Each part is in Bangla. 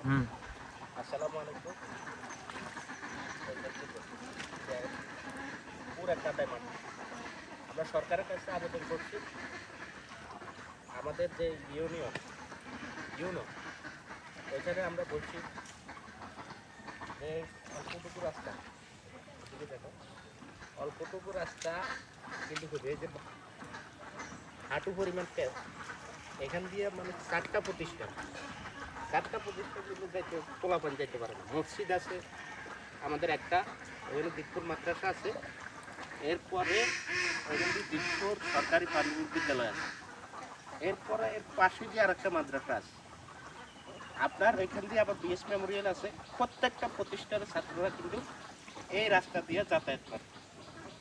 হুম। আসসালামু আলাইকুম। পুরা কাদায় মাটি। আমরা সরকারের কাছে আবেদন করছি, আমাদের যে ইউনো ওইখানে আমরা বলছি যে অল্পটুকু রাস্তা, এদিকে দেখো, অল্পটুকু রাস্তা কিন্তু হবে এই যে হাঁটু পরিমাণ পেঁচ, এখান দিয়ে মানে চারটা প্রতিষ্ঠান কিন্তু যাইতে পোলাপান যাইতে পারে না। মসজিদ আছে আমাদের একটা, ওখানে দিকপুর মাদ্রাসা আছে, এরপরে ওখানে দিকপুর সরকারি প্রাথমিক বিদ্যালয় আছে, এরপরে এর পাশে দিয়ে আর একটা মাদ্রাসা আছে। আপনার ওইখান দিয়ে আবার বিএস মেমোরিয়াল আছে। প্রত্যেকটা প্রতিষ্ঠানের ছাত্ররা কিন্তু এই রাস্তা দিয়ে যাতায়াত করে।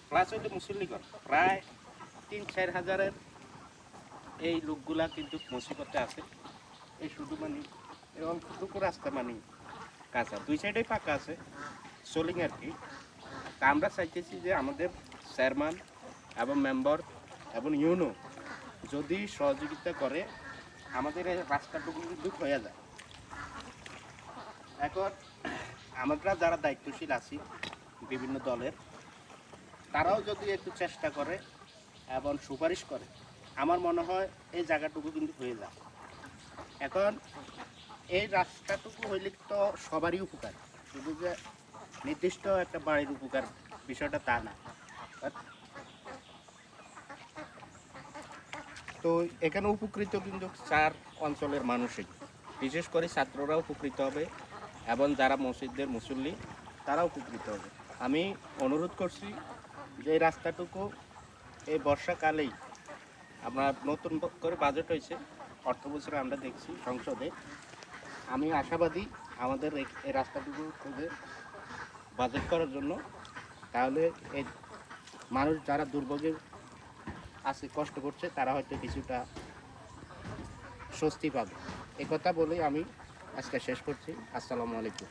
প্লাস হইলে মুসল্লিগণ প্রায় ৩-৪ হাজারের এই লোকগুলা কিন্তু মুসিবতে আছে। এই শুধু মানে এই অল্পটুকু রাস্তা মানে কাঁচা, দুই সাইডেই ফাঁকা আছে, সোলিং আর কি। তা আমরা চাইতেছি যে আমাদের চেয়ারম্যান এবং মেম্বার এবং ইউনো যদি সহযোগিতা করে আমাদের এই রাস্তাটুকু কিন্তু হয়ে যায়। এখন আমরা যারা দায়িত্বশীল আছি বিভিন্ন দলের, তারাও যদি একটু চেষ্টা করে এবং সুপারিশ করে, আমার মনে হয় এই জায়গাটুকু কিন্তু হয়ে যায়। এখন এই রাস্তাটুকু হইলে তো সবারই উপকার, শুধু যে নির্দিষ্ট একটা বাড়ির উপকার বিষয়টা তা না। তো এখানে উপকৃত কিন্তু ৪ অঞ্চলের মানুষই, বিশেষ করে ছাত্ররা উপকৃত হবে এবং যারা মসজিদের মুসল্লি তারা উপকৃত হবে। আমি অনুরোধ করছি যে এই রাস্তাটুকু এই বর্ষাকালেই, আমরা নতুন করে বাজেট হয়েছে অর্থ বছরে, আমরা দেখছি সংসদে, আমি আশাবাদী আমাদের এই রাস্তাটুকু খুঁজে বাজেট করার জন্য, তাহলে এই মানুষ যারা দুর্ভোগে আছে, কষ্ট করছে, তারা হয়তো কিছুটা স্বস্তি পাবে। একথা বলেই আমি আজকে শেষ করছি। আসসালামু আলাইকুম।